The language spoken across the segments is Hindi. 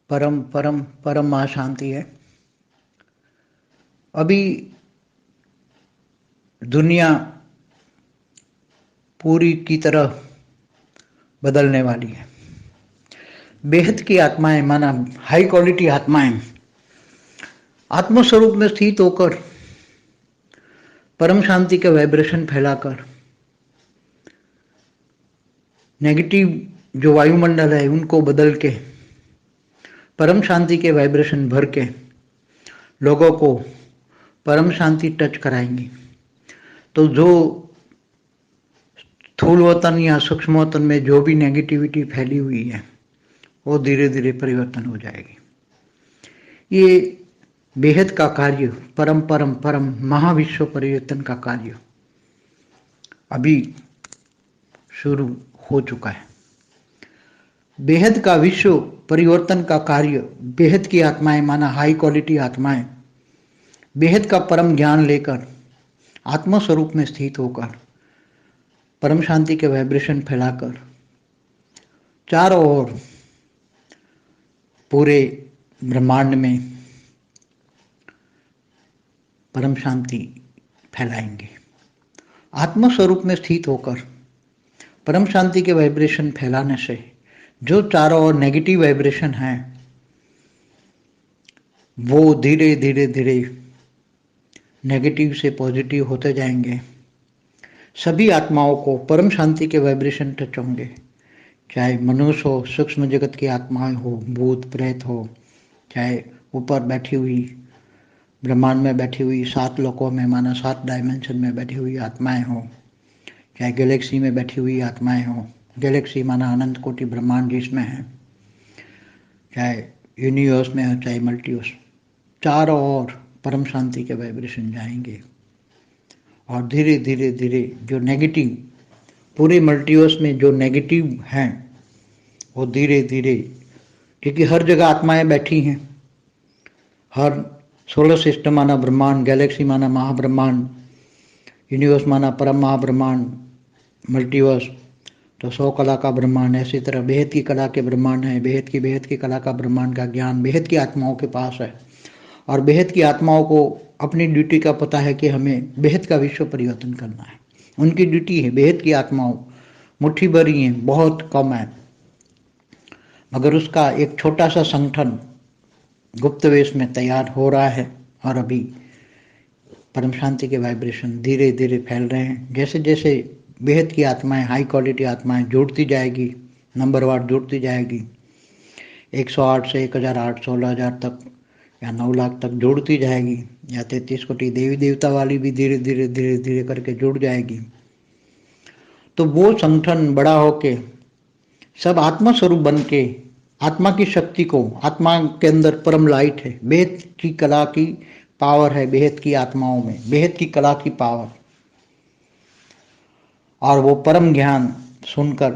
परम परम परम महाशांति है। अभी दुनिया पूरी की तरह बदलने वाली है। बेहद की आत्माएं, माना हाई क्वालिटी आत्माएं, आत्मस्वरूप में स्थित होकर परम शांति के वाइब्रेशन फैलाकर नेगेटिव जो वायुमंडल है उनको बदल के परम शांति के वाइब्रेशन भर के लोगों को परम शांति टच कराएंगी। तो जो स्थूल वतन या सूक्ष्म वतन में जो भी नेगेटिविटी फैली हुई है वो धीरे धीरे परिवर्तन हो जाएगी। ये बेहद का कार्य, परम परम परम महाविश्व परिवर्तन का कार्य अभी शुरू हो चुका है। बेहद का विश्व परिवर्तन का कार्य, बेहद की आत्माएं, माना हाई क्वालिटी आत्माएं, बेहद का परम ज्ञान लेकर आत्म स्वरूप में स्थित होकर परम शांति के वाइब्रेशन फैलाकर चारों ओर पूरे ब्रह्मांड में परम शांति फैलाएंगे। आत्म स्वरूप में स्थित होकर परम शांति के वाइब्रेशन फैलाने से जो चारों ओर नेगेटिव वाइब्रेशन है वो धीरे धीरे धीरे नेगेटिव से पॉजिटिव होते जाएंगे। सभी आत्माओं को परम शांति के वाइब्रेशन टच होंगे, चाहे मनुष्य हो, सूक्ष्म जगत की आत्माएं हो, भूत प्रेत हो, चाहे ऊपर बैठी हुई ब्रह्मांड में बैठी हुई 7 लोकों में, माना 7 डायमेंशन में बैठी हुई आत्माएं हो, चाहे गैलेक्सी में बैठी हुई आत्माएं हो, गैलेक्सी माना अनंत कोटि ब्रह्मांड जिसमें है, चाहे यूनिवर्स में हो, चाहे मल्टीवर्स, चारों ओर परम शांति के वाइब्रेशन जाएंगे और धीरे धीरे धीरे जो नेगेटिव, पूरे मल्टीवर्स में जो नेगेटिव हैं वो धीरे धीरे, क्योंकि हर जगह आत्माएं बैठी हैं, हर सोलर सिस्टम माना ब्रह्मांड, गैलेक्सी माना महाब्रह्मांड, यूनिवर्स माना परम महाब्रह्मांड, मल्टीवर्स तो 100 कला का ब्रह्मांड। ऐसी तरह बेहद की कला के ब्रह्मांड है, बेहद की कला का ब्रह्मांड का ज्ञान बेहद की आत्माओं के पास है और बेहद की आत्माओं को अपनी ड्यूटी का पता है कि हमें बेहद का विश्व परिवर्तन करना है। उनकी ड्यूटी है। बेहद की आत्माओं मुट्ठी भर ही हैं, बहुत कम है, मगर उसका एक छोटा सा संगठन गुप्त वेश में तैयार हो रहा है और अभी परम शांति के वाइब्रेशन धीरे धीरे फैल रहे हैं। जैसे जैसे बेहद की आत्माएं, हाई क्वालिटी आत्माएं जुड़ती जाएगी, नंबरवार जुड़ती जाएगी, 108 से 1008, 16,000 तक या 9 लाख तक जुड़ती जाएगी, या 33 कोटि देवी देवता वाली भी धीरे धीरे धीरे धीरे करके जुड़ जाएगी। तो वो संगठन बड़ा होके सब आत्मा स्वरूप बन के आत्मा की शक्ति को, आत्मा के अंदर परम लाइट है, बेहद की कला की पावर है, बेहद की आत्माओं में बेहद की कला की पावर, और वो परम ज्ञान सुनकर,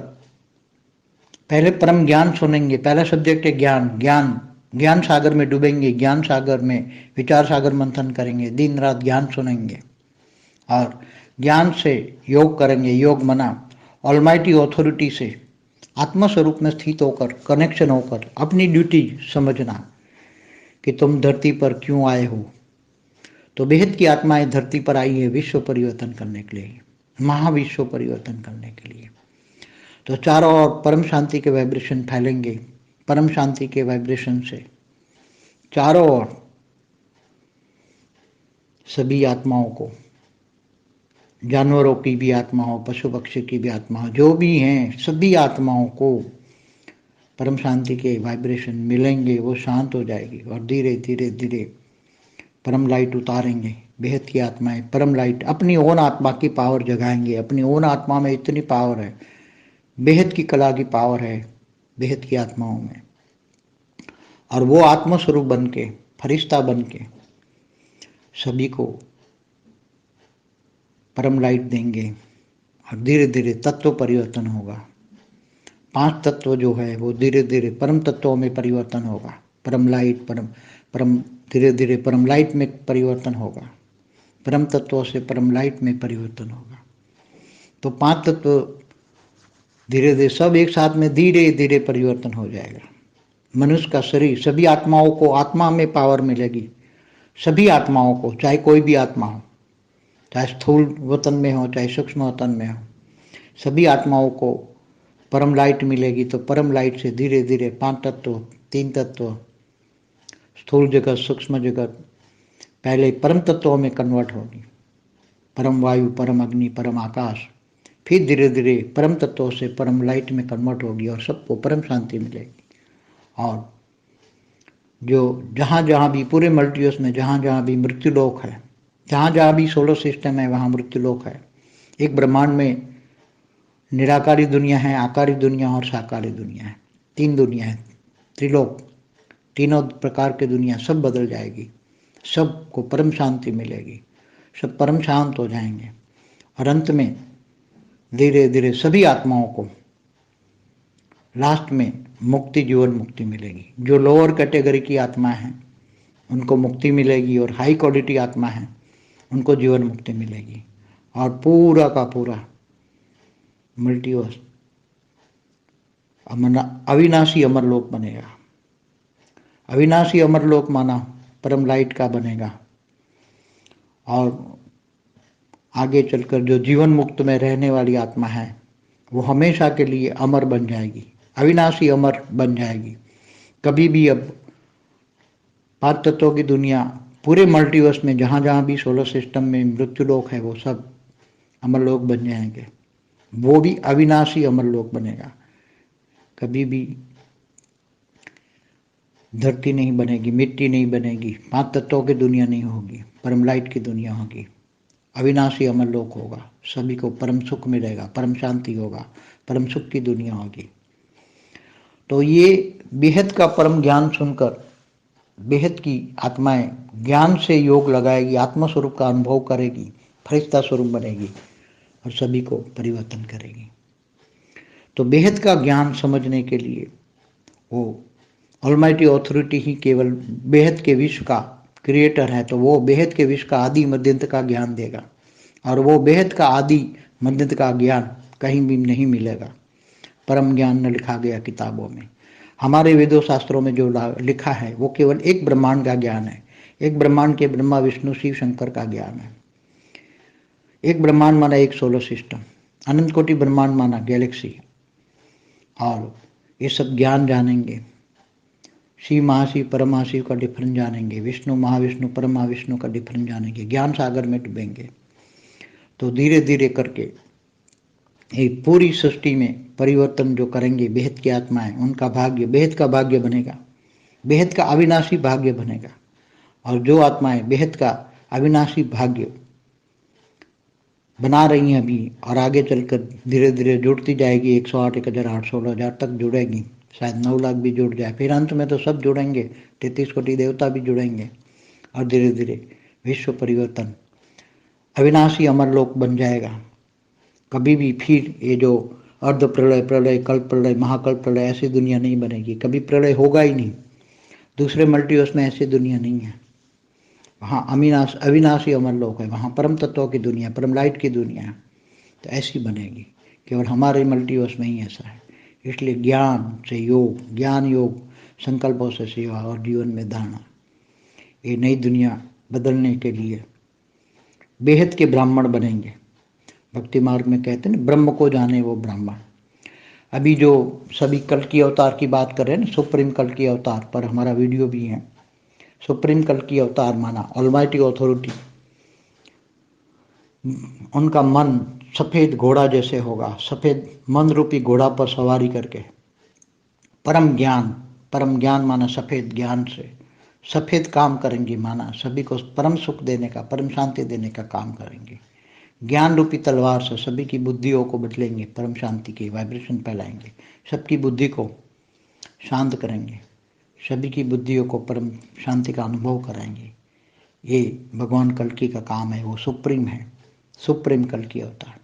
पहले परम ज्ञान सुनेंगे, पहला सब्जेक्ट है ज्ञान। ज्ञान सागर में डूबेंगे, ज्ञान सागर में विचार सागर मंथन करेंगे, दिन रात ज्ञान सुनेंगे और ज्ञान से योग करेंगे। योग मना ऑलमाइटी ऑथोरिटी से आत्मा स्वरूप में स्थित होकर, कनेक्शन होकर अपनी ड्यूटी समझना कि तुम धरती पर क्यों आए हो। तो बेहद की आत्माएं धरती पर आई है विश्व परिवर्तन करने के लिए, महाविश्व परिवर्तन करने के लिए। तो चारों ओर परम शांति के वाइब्रेशन फैलेंगे। परम शांति के वाइब्रेशन से चारों ओर सभी आत्माओं को, जानवरों की भी आत्मा हो, पशु पक्षी की भी आत्मा हो, जो भी हैं सभी आत्माओं को परम शांति के वाइब्रेशन मिलेंगे, वो शांत हो जाएगी और धीरे धीरे धीरे परम लाइट उतारेंगे। बेहद की आत्माएं परम लाइट अपनी ओन आत्मा की पावर जगाएंगे। अपनी ओन आत्मा में इतनी पावर है, बेहद की कला की पावर है बेहद की आत्माओं में, और वो आत्मा स्वरूप बन के, फरिश्ता बन के सभी को परम लाइट देंगे और धीरे धीरे तत्व परिवर्तन होगा। 5 तत्व जो है वो धीरे धीरे परम तत्वों में परिवर्तन होगा। परम लाइट, परम धीरे धीरे परम लाइट में परिवर्तन होगा, परम तत्वों से परम लाइट में परिवर्तन होगा। तो 5 तत्व धीरे धीरे सब एक साथ में धीरे धीरे परिवर्तन हो जाएगा। मनुष्य का शरीर, सभी आत्माओं को आत्मा में पावर मिलेगी, सभी आत्माओं को, चाहे कोई भी आत्मा हो, चाहे स्थूल वतन में हो चाहे सूक्ष्म वतन में हो, सभी आत्माओं को परम लाइट मिलेगी। तो परम लाइट से धीरे धीरे 5 तत्व, 3 तत्व, स्थूल जगत, सूक्ष्म जगत, पहले परम तत्वों में कन्वर्ट होगी, परम वायु, परम अग्नि, परम आकाश, फिर धीरे धीरे परम तत्वों से परम लाइट में कन्वर्ट होगी और सबको परम शांति मिलेगी। और जो जहाँ जहाँ भी पूरे मल्टीवर्स में जहाँ जहाँ भी मृत्यु लोक है, जहाँ जहाँ भी सोलर सिस्टम है, वहाँ मृत्यु लोक है। एक ब्रह्मांड में निराकारी दुनिया है, आकारी दुनिया और साकारी दुनिया है, 3 दुनिया है, त्रिलोक, तीनों प्रकार की दुनिया सब बदल जाएगी, सबको परम शांति मिलेगी, सब परम शांत हो जाएंगे और अंत में धीरे धीरे सभी आत्माओं को लास्ट में मुक्ति, जीवन मुक्ति मिलेगी। जो लोअर कैटेगरी की आत्मा है उनको मुक्ति मिलेगी और हाई क्वालिटी आत्मा है उनको जीवन मुक्ति मिलेगी और पूरा का पूरा मल्टीवर्स अविनाशी अमरलोक बनेगा। अविनाशी अमरलोक माना परम लाइट का बनेगा और आगे चलकर जो जीवन मुक्त में रहने वाली आत्मा है वो हमेशा के लिए अमर बन जाएगी, अविनाशी अमर बन जाएगी। कभी भी अब 5 तत्वों की दुनिया पूरे मल्टीवर्स में जहाँ जहाँ भी सोलर सिस्टम में मृत्यु लोक है वो सब अमरलोक बन जाएंगे, वो भी अविनाशी अमरलोक बनेगा। कभी भी धरती नहीं बनेगी, मिट्टी नहीं बनेगी, 5 तत्वों की दुनिया नहीं होगी, परम लाइट की दुनिया होगी, अविनाशी अमरलोक होगा, सभी को परम सुख मिलेगा, परम शांति होगा, परम सुख की दुनिया होगी। तो ये बेहद का परम ज्ञान सुनकर बेहद की आत्माएं ज्ञान से योग लगाएगी, आत्मस्वरूप का अनुभव करेगी, फरिश्ता स्वरूप बनेगी और सभी को परिवर्तन करेगी। तो बेहद का ज्ञान समझने के लिए वो ऑलमाइटी ऑथोरिटी ही केवल बेहद के विश्व का क्रिएटर है, तो वो बेहद के विश्व का आदि मध्यंत का ज्ञान देगा और वो बेहद का आदि मध्यंत का ज्ञान कहीं भी नहीं मिलेगा। परम ज्ञान न लिखा गया किताबों में, हमारे वेदों शास्त्रों में जो लिखा है वो केवल एक ब्रह्मांड का ज्ञान है, एक ब्रह्मांड के ब्रह्मा विष्णु शिव शंकर का ज्ञान है। एक ब्रह्मांड माना एक सोलर सिस्टम, अनंत कोटि ब्रह्मांड माना गैलेक्सी, और ये सब ज्ञान जानेंगे, शिव महाशिव परमहाशिव का डिफरेंस जानेंगे, विष्णु महाविष्णु परमहाविष्णु का डिफरेंस जानेंगे, ज्ञान सागर में डूबेंगे। तो धीरे धीरे करके एक पूरी सृष्टि में परिवर्तन जो करेंगे बेहद की आत्माएं, उनका भाग्य बेहद का भाग्य बनेगा, बेहद का अविनाशी भाग्य बनेगा। और जो आत्माएं बेहद का अविनाशी भाग्य बना रही हैं अभी और आगे चलकर धीरे धीरे जुड़ती जाएगी, 108, 1008, 16,000 तक जुड़ेगी, शायद 9 लाख भी जुड़ जाए, फिर अंत में तो सब जुड़ेंगे, 33 कोटि देवता भी जुड़ेंगे और धीरे धीरे विश्व परिवर्तन अविनाशी अमरलोक बन जाएगा। कभी भी फिर ये जो अर्ध प्रलय, प्रलय, कल्प प्रलय, महाकल्प प्रलय ऐसी दुनिया नहीं बनेगी, कभी प्रलय होगा ही नहीं। दूसरे मल्टीवर्स में ऐसी दुनिया नहीं है, वहाँ अविनाशी अमरलोक है, वहाँ परम तत्वों की दुनिया, परम लाइट की दुनिया है। तो ऐसी बनेगी, केवल हमारे मल्टीवर्स में ही ऐसा है। इसलिए ज्ञान से योग, ज्ञान योग, संकल्पों से सेवा और जीवन में धारणा, ये नई दुनिया बदलने के लिए बेहद के ब्राह्मण बनेंगे। भक्ति मार्ग में कहते हैं ब्रह्म को जाने वो ब्राह्मण। अभी जो सभी कल की अवतार की बात कर रहे हैं ना, सुप्रीम कल की अवतार पर हमारा वीडियो भी है। सुप्रीम कल की अवतार माना ऑलमाइटी ऑथोरिटी, उनका मन सफेद घोड़ा जैसे होगा, सफेद मन रूपी घोड़ा पर सवारी करके परम ज्ञान माना सफेद ज्ञान से सफेद काम करेंगे, माना सभी को परम सुख देने का, परम शांति देने का काम करेंगे। ज्ञान रूपी तलवार से सभी की बुद्धियों को बदलेंगे, परम शांति की वाइब्रेशन फैलाएंगे, सबकी बुद्धि को शांत करेंगे, सभी की बुद्धियों को परम शांति का अनुभव कराएंगे। ये भगवान कल्कि का काम है, वो सुप्रीम है, सुप्रीम कल्कि अवतार।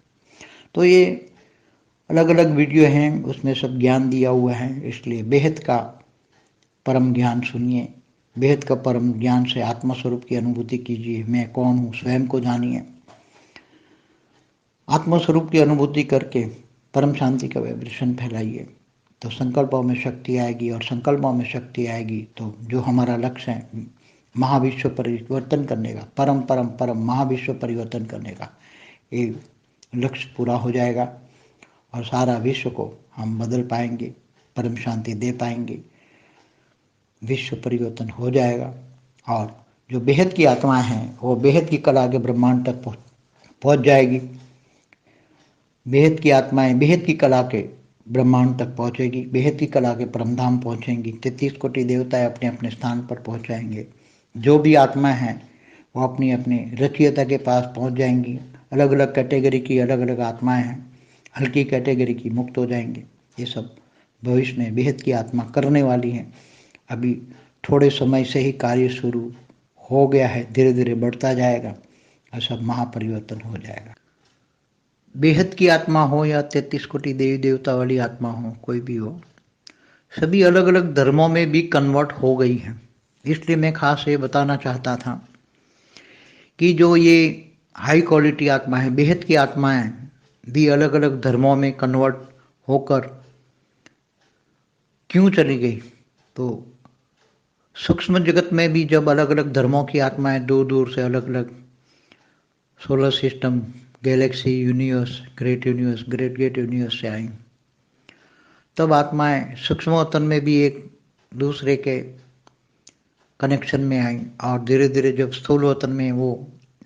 तो ये अलग अलग वीडियो हैं, उसमें सब ज्ञान दिया हुआ है। इसलिए बेहद का परम ज्ञान सुनिए, बेहद का परम ज्ञान से आत्मस्वरूप की अनुभूति कीजिए, मैं कौन हूँ स्वयं को जानिए। आत्मस्वरूप की अनुभूति करके परम शांति का वाइब्रेशन फैलाइए, तो संकल्पों में शक्ति आएगी, और संकल्पों में शक्ति आएगी तो जो हमारा लक्ष्य है महाविश्व परिवर्तन करने का, परम परम परम महाविश्व परिवर्तन करने का, ये लक्ष्य पूरा हो जाएगा और सारा विश्व को हम बदल पाएंगे, परम शांति दे पाएंगे, विश्व परिवर्तन हो जाएगा। और जो बेहद की आत्माएं हैं वो बेहद की कला के ब्रह्मांड तक पहुंच जाएगी। बेहद की आत्माएं बेहद की कला के ब्रह्मांड तक पहुंचेगी, बेहद की कला के परमधाम पहुंचेंगी, 33 कोटि देवताएं अपने अपने स्थान पर पहुंच जाएंगे। जो भी आत्मा है वो अपनी अपनी रचयिता के पास पहुंच जाएंगी। अलग अलग कैटेगरी की अलग अलग आत्माएं हैं, हल्की कैटेगरी की मुक्त हो जाएंगे। ये सब भविष्य में बेहद की आत्मा करने वाली हैं। अभी थोड़े समय से ही कार्य शुरू हो गया है, धीरे धीरे बढ़ता जाएगा और सब महापरिवर्तन हो जाएगा। बेहद की आत्मा हो या 33 कोटि देवी देवता वाली आत्मा हो, कोई भी हो, सभी अलग अलग धर्मों में भी कन्वर्ट हो गई है। इसलिए मैं खास ये बताना चाहता था कि जो ये हाई क्वालिटी आत्मा है, बेहद की आत्माएं भी अलग अलग धर्मों में कन्वर्ट होकर क्यों चली गई। तो सूक्ष्म जगत में भी जब अलग अलग धर्मों की आत्माएं दूर दूर से अलग अलग solar system, Galaxy, universe, great great universe से आई, तब आत्माएं सूक्ष्म वतन में भी एक दूसरे के कनेक्शन में आई और धीरे धीरे जब स्थूल वतन में वो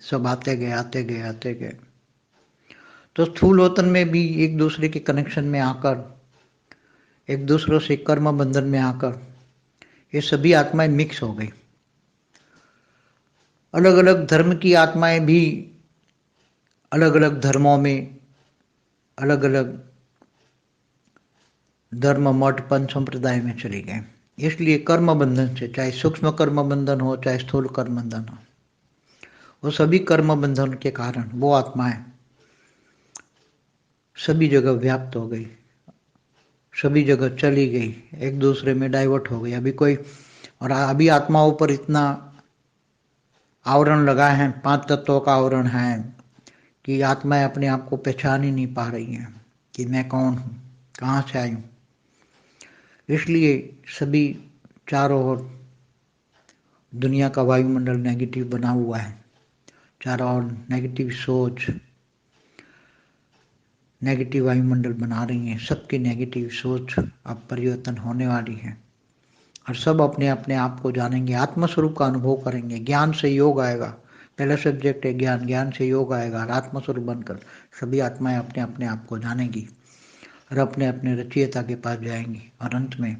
सब आते गए, तो स्थूल वतन में भी एक दूसरे के कनेक्शन में आकर, एक दूसरों से कर्म बंधन में आकर ये सभी आत्माएं मिक्स हो गई। अलग अलग धर्म की आत्माएं भी अलग अलग धर्मों में, अलग अलग धर्म मठ पंच संप्रदाय में चली गए। इसलिए कर्म बंधन से, चाहे सूक्ष्म कर्म बंधन हो चाहे स्थूल कर्म बंधन हो, वो सभी कर्म बंधन के कारण वो आत्माएं सभी जगह व्याप्त हो गई, सभी जगह चली गई, एक दूसरे में डाइवर्ट हो गई। अभी आत्माओं पर इतना आवरण लगा है, 5 तत्वों का आवरण है कि आत्माएं अपने आप को पहचान ही नहीं पा रही हैं कि मैं कौन हूँ, कहाँ से आई हूँ। इसलिए सभी चारों ओर दुनिया का वायुमंडल नेगेटिव बना हुआ है, चारों ओर नेगेटिव सोच, नेगेटिव वायुमंडल बना रही हैं। सबकी नेगेटिव सोच अब परिवर्तन होने वाली है और सब अपने अपने आप को जानेंगे, आत्मस्वरूप का अनुभव करेंगे। ज्ञान से योग आएगा, पहला सब्जेक्ट है ज्ञान, ज्ञान से योग आएगा और आत्मस्वरूप बनकर सभी आत्माएं अपने अपने आप को जानेंगी और अपने अपने रचयिता के पास जाएंगी और अंत में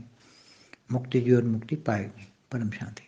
मुक्ति, जीवन मुक्ति पाएगी, परम शांति।